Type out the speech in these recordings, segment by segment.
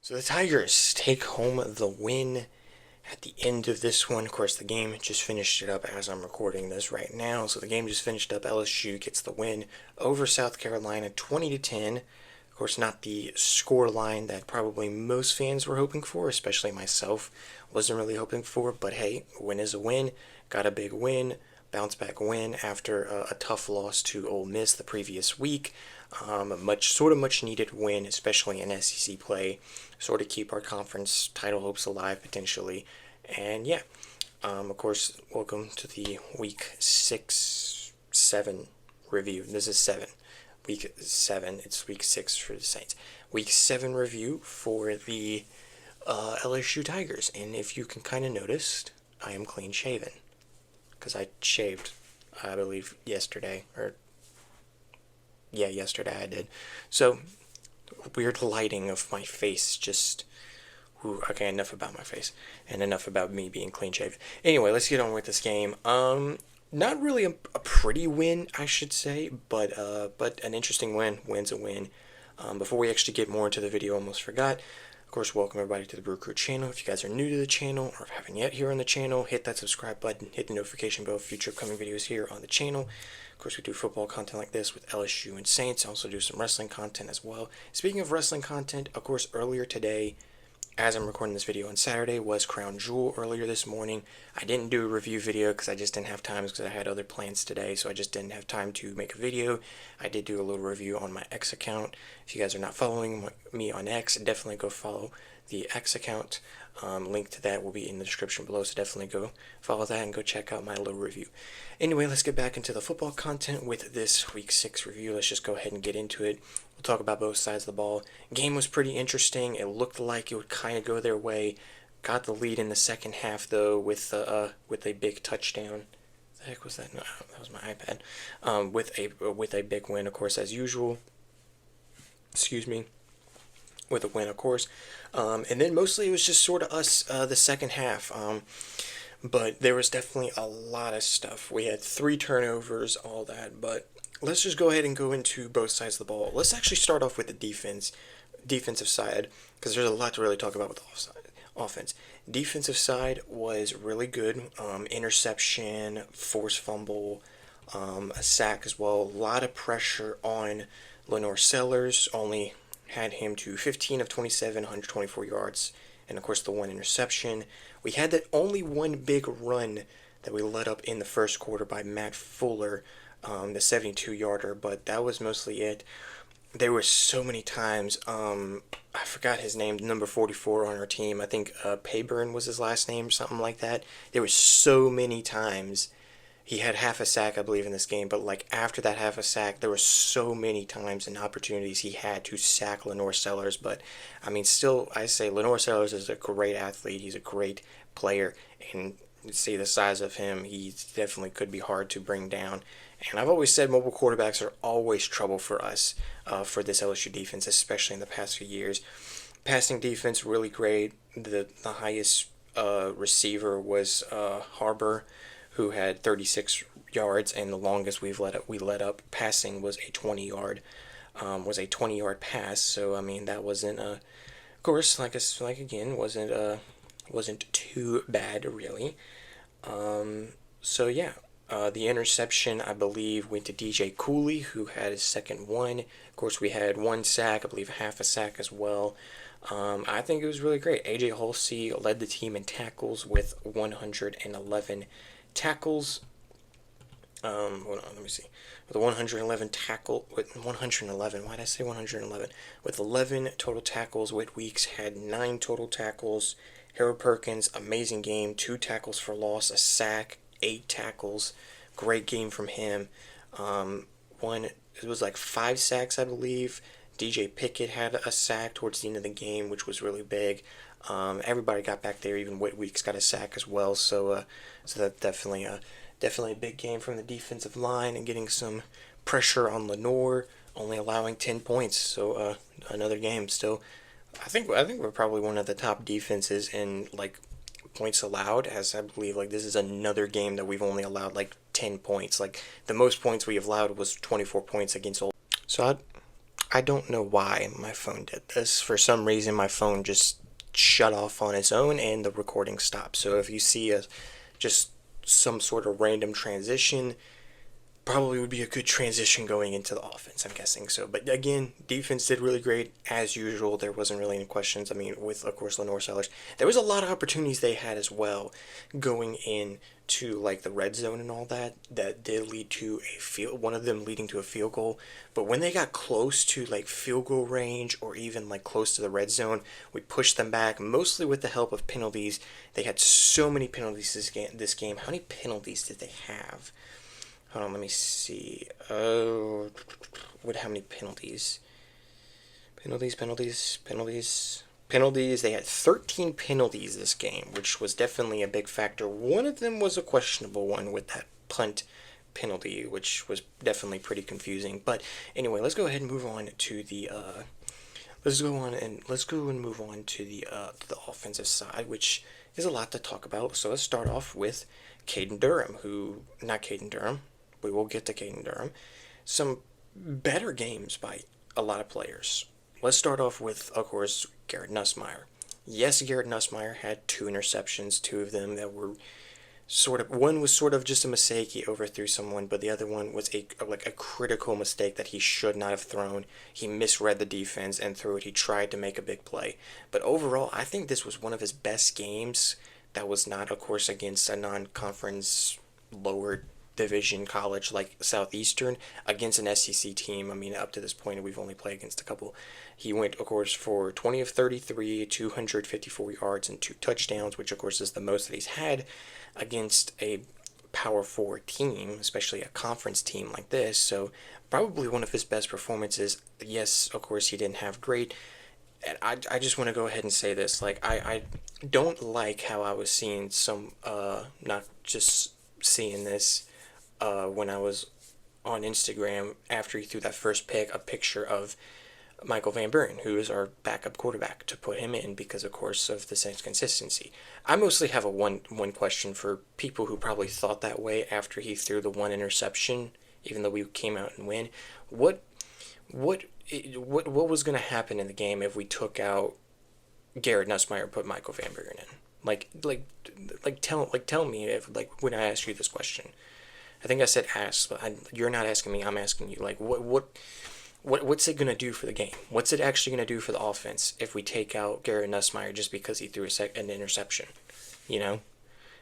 So the Tigers take home the win at the end of this one. Of course, the game just finished it up as I'm recording this right now. So the game just finished up. LSU gets the win over South Carolina, 20-10. Of course, not the score line that probably most fans were hoping for, especially myself. Wasn't really hoping for, but hey, win is a win. Got a big win. Bounce back win after a tough loss to Ole Miss the previous week. A much needed win, especially in SEC play, sort of keep our conference title hopes alive potentially. And yeah, of course, welcome to the week 7 review. This is 7. Week 7. It's week 6 for the Saints. Week 7 review for the LSU Tigers. And if you can kind of notice, I am clean shaven because I shaved, I believe, yesterday. Yeah, yesterday I did. So, weird lighting of my face, just... okay, enough about my face, and enough about me being clean-shaven. Anyway, let's get on with this game. Not really a pretty win, I should say, but an interesting win. Win's a win. Before we actually get more into the video, I almost forgot. Of course, welcome everybody to the BrewCrew channel. If you guys are new to the channel, or haven't yet here on the channel, hit that subscribe button, hit the notification bell for future upcoming videos here on the channel. Of course, we do football content like this with LSU and Saints. I also do some wrestling content as well. Speaking of wrestling content, of course, earlier today, as I'm recording this video on Saturday, was Crown Jewel earlier this morning. I didn't do a review video because I just didn't have time because I had other plans today, so I just didn't have time to make a video. I did do a little review on my X account. If you guys are not following me on X, definitely go follow the X account. Link to that will be in the description below, so definitely go follow that and go check out my little review. Anyway, let's get back into the football content with this Week 6 review. Let's just go ahead and get into it. We'll talk about both sides of the ball. Game was pretty interesting. It looked like it would kind of go their way. Got the lead in the second half, though, with a big touchdown. The heck was that? No, that was my iPad. With a big win, of course, as usual. Excuse me. With a win, of course. And then mostly it was just sort of us the second half. But there was definitely a lot of stuff. We had 3 turnovers, all that. But let's just go ahead and go into both sides of the ball. Let's actually start off with the defensive side, because there's a lot to really talk about with the offense. Defensive side was really good. Interception, forced fumble, a sack as well. A lot of pressure on Lenore Sellers. Only had him to 15 of 27, 124 yards, and of course the 1 interception. We had that only one big run that we let up in the first quarter by Matt Fuller, the 72-yarder, but that was mostly it. There were so many times, I forgot his name, number 44 on our team, I think Payburn was his last name, something like that. There were so many times. He had half a sack, I believe, in this game, but like after that half a sack, there were so many times and opportunities he had to sack Lenore Sellers. But I mean, still, I say Lenore Sellers is a great athlete. He's a great player, and see the size of him, he definitely could be hard to bring down. And I've always said mobile quarterbacks are always trouble for us, for this LSU defense, especially in the past few years. Passing defense really great. The highest receiver was Harbor, who had 36 yards, and the longest we let up passing was a 20-yard pass. So I mean, that wasn't of course, again, wasn't too bad really. So yeah, the interception, I believe, went to DJ Cooley, who had his second one. Of course, we had 1 sack, I believe half a sack as well. I think it was really great. AJ Halsey led the team in tackles with 111 tackles. Hold on, let me see. With 111 why did I say 111? With 11 total tackles, Whit Weeks had 9 total tackles. Harold Perkins, amazing game, 2 tackles for loss, a sack, 8 tackles. Great game from him. It was like 5 sacks, I believe. DJ Pickett had a sack towards the end of the game, which was really big. Everybody got back there. Even Whit Weeks got a sack as well. So that's definitely a big game from the defensive line and getting some pressure on Lenore, only allowing 10 points. So another game still. I think we're probably one of the top defenses in like points allowed, as I believe like this is another game that we've only allowed like 10 points. Like the most points we have allowed was 24 points against Old. So I don't know why my phone did this. For some reason, my phone just shut off on its own and the recording stopped. So if you see a just some sort of random transition, probably would be a good transition going into the offense, I'm guessing. So, but again, defense did really great as usual. There wasn't really any questions. I mean, with of course Lenore Sellers, there was a lot of opportunities they had as well, going in to like the red zone and all that. That did lead to a field. One of them leading to a field goal. But when they got close to like field goal range or even like close to the red zone, we pushed them back. Mostly with the help of penalties. They had so many penalties this game. How many penalties did they have? Hold on, let me see. Oh, how many penalties? Penalties. They had 13 penalties this game, which was definitely a big factor. One of them was a questionable one with that punt penalty, which was definitely pretty confusing. But anyway, let's go ahead and move on to the let's go and move on to the offensive side, which is a lot to talk about. So let's start off with Caden Durham, not Caden Durham. We will get to Caden Durham. Some better games by a lot of players. Let's start off with, of course, Garrett Nussmeier. Yes, Garrett Nussmeier had 2 interceptions, 2 of them that were one was sort of just a mistake, he overthrew someone, but the other one was a critical mistake that he should not have thrown. He misread the defense and threw it. He tried to make a big play. But overall, I think this was one of his best games. That was not, of course, against a non-conference lower division college like Southeastern, against an SEC team. I mean, up to this point, we've only played against a couple. He went, of course, for 20 of 33, 254 yards, and 2 touchdowns, which, of course, is the most that he's had against a Power 4 team, especially a conference team like this. So probably one of his best performances. Yes, of course, he didn't have great. And I just want to go ahead and say this. Like, I don't like how I was seeing some, not just seeing this, when I was on Instagram after he threw that first pick, a picture of Michael Van Buren, who is our backup quarterback, to put him in because, of course, of the same consistency. I mostly have a one question for people who probably thought that way after he threw the 1 interception, even though we came out and win. What was going to happen in the game if we took out Garrett Nussmeier and put Michael Van Buren in? Tell me if, like, when I asked you this question. I think I said ask, but you're not asking me. I'm asking you. Like, what's it gonna do for the game? What's it actually gonna do for the offense if we take out Garrett Nussmeier just because he threw an interception? You know,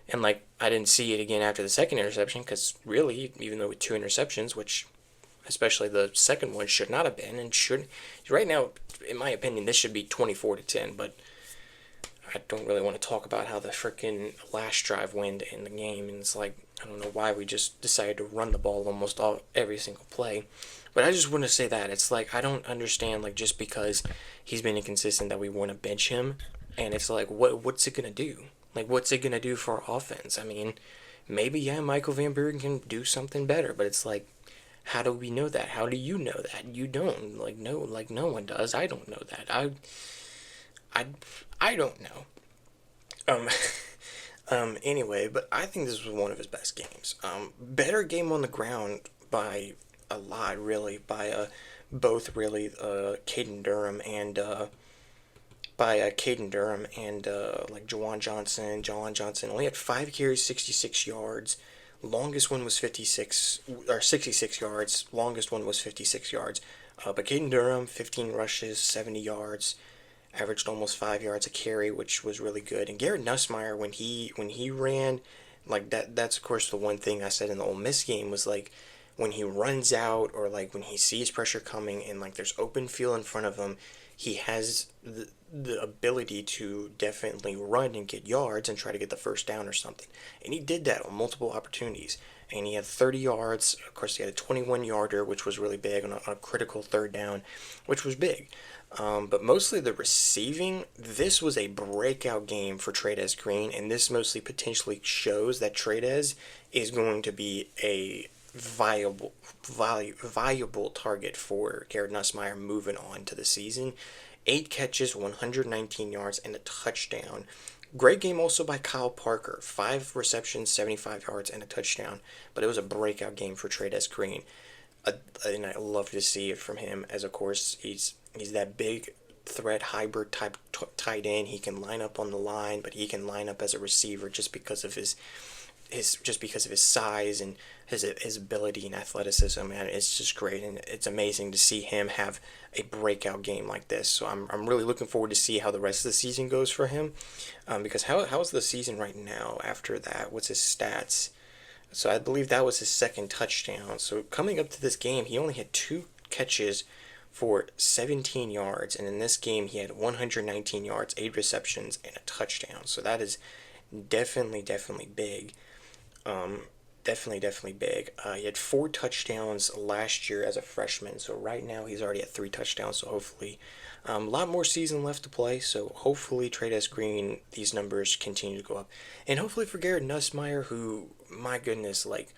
and like I didn't see it again after the second interception because really, even though with 2 interceptions, which especially the second one should not have been and should right now, in my opinion, this should be 24-10, but I don't really want to talk about how the freaking last drive went in the game, and it's like, I don't know why we just decided to run the ball almost every single play. But I just want to say that it's like I don't understand, like, just because he's been inconsistent that we want to bench him, and it's like what's it gonna do? Like, what's it gonna do for our offense? I mean, maybe Michael Van Buren can do something better, but it's like, how do we know that? How do you know that? You don't. No one does. I don't know that. I don't know. Um, Anyway, but I think this was one of his best games. Better game on the ground by a lot, really, by both really Caden Durham and like Jawan Johnson. Jawan Johnson only had 5 carries, 66 yards. Longest one was 66 yards. Longest one was 56 yards. But Caden Durham, 15 rushes, 70 yards. Averaged almost 5 yards a carry, which was really good. And Garrett Nussmeier, when he ran, like that's of course the one thing I said in the Ole Miss game was like when he runs out or like when he sees pressure coming and like there's open field in front of him, he has the ability to definitely run and get yards and try to get the first down or something. And he did that on multiple opportunities. And he had 30 yards. Of course, he had a 21-yarder, which was really big on a critical third down, which was big. But mostly the receiving, this was a breakout game for Trades Green, and this mostly potentially shows that Trades is going to be a viable target for Garrett Nussmeier moving on to the season. 8 catches, 119 yards, and a touchdown. Great game also by Kyle Parker. 5 receptions, 75 yards, and a touchdown. But it was a breakout game for Trades Green. and I love to see it from him. As of course, he's that big threat hybrid type tight end. He can line up on the line, but he can line up as a receiver just because of his size and his ability and athleticism. And it's just great, and it's amazing to see him have a breakout game like this. So I'm really looking forward to see how the rest of the season goes for him, because how's the season right now after that? What's his stats? So I believe that was his second touchdown. So coming up to this game, he only had 2 catches for 17 yards, and in this game he had 119 yards, 8 receptions, and a touchdown. So that is definitely big. Definitely big. He had 4 touchdowns last year as a freshman, so right now he's already at 3 touchdowns. So hopefully, a lot more season left to play. So hopefully, Trades Green, these numbers continue to go up, and hopefully for Garrett Nussmeier, who, my goodness, like,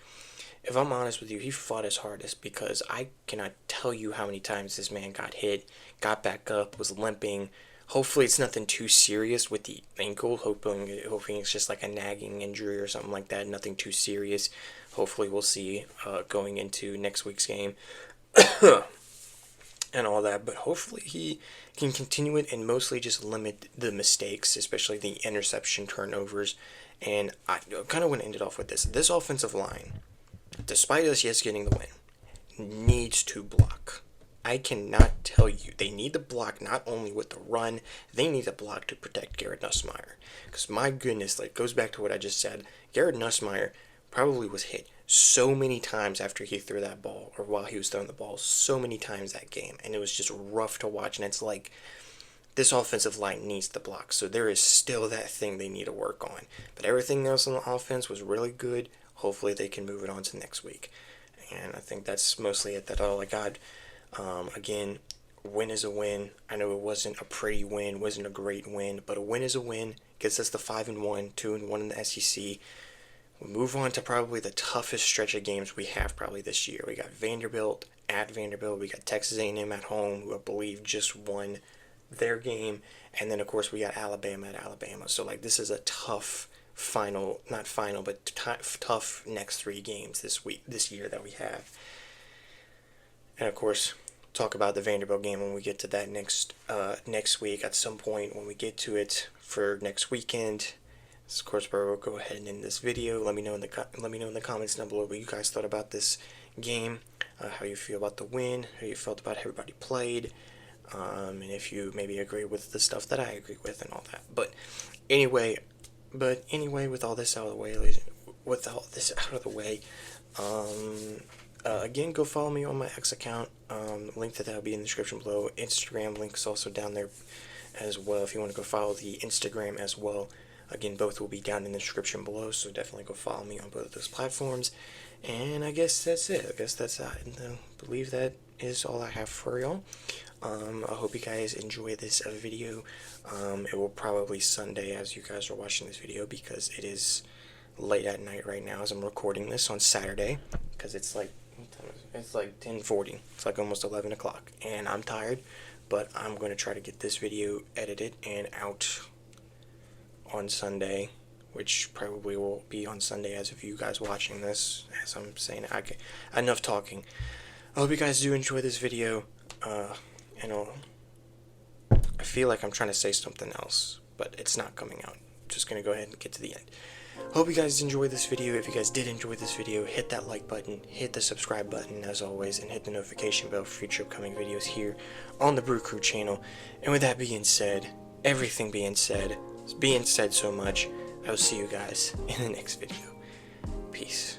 if I'm honest with you, he fought his hardest, because I cannot tell you how many times this man got hit, got back up, was limping. Hopefully it's nothing too serious with the ankle, hoping it's just like a nagging injury or something like that, nothing too serious. Hopefully we'll see going into next week's game and all that, but hopefully he can continue it and mostly just limit the mistakes, especially the interception turnovers. And I kind of want to end it off with this. This offensive line, despite us getting the win, needs to block. I cannot tell you, they need to block not only with the run, they need to block to protect Garrett Nussmeier. Because my goodness, like, goes back to what I just said, Garrett Nussmeier probably was hit so many times after he threw that ball, or while he was throwing the ball, so many times that game, and it was just rough to watch. And it's like, this offensive line needs to block, so there is still that thing they need to work on. But everything else on the offense was really good. Hopefully they can move it on to next week. And I think that's mostly it. That's all I got. Again, win is a win. I know it wasn't a pretty win, wasn't a great win, but a win is a win. Gets us to 5-1, 2-1 in the SEC. We move on to probably the toughest stretch of games we have probably this year. We got Vanderbilt at Vanderbilt. We got Texas A&M at home, who I believe just won their game. And then, of course, we got Alabama at Alabama. So, like, this is a tough tough next 3 games this year that we have. And of course, talk about the Vanderbilt game when we get to that next week at some point when we get to it for next weekend. Of course, we'll go ahead and end this video. Let me know in the comments down below what you guys thought about this game, how you feel about the win, how you felt about how everybody played, and if you maybe agree with the stuff that I agree with and all that. But anyway, with all this out of the way, again, go follow me on my X account. Link to that will be in the description below. Instagram link is also down there as well if you want to go follow the Instagram as well. Again, both will be down in the description below, so definitely go follow me on both of those platforms. And I guess that's it. I believe that is all I have for y'all. I hope you guys enjoy this video. It will probably Sunday as you guys are watching this video, because it is late at night right now as I'm recording this on Saturday, because it's like 10:40. It's like almost 11 o'clock, and I'm tired, but I'm going to try to get this video edited and out on Sunday, which probably will be on Sunday as of you guys watching this. As I'm saying, enough talking. I hope you guys do enjoy this video. I feel like I'm trying to say something else, but it's not coming out. I'm just going to go ahead and get to the end. Hope you guys enjoyed this video. If you guys did enjoy this video, hit that like button, hit the subscribe button as always, and hit the notification bell for future upcoming videos here on the BrewCrew channel. And with that being said, everything being said so much, I will see you guys in the next video. Peace.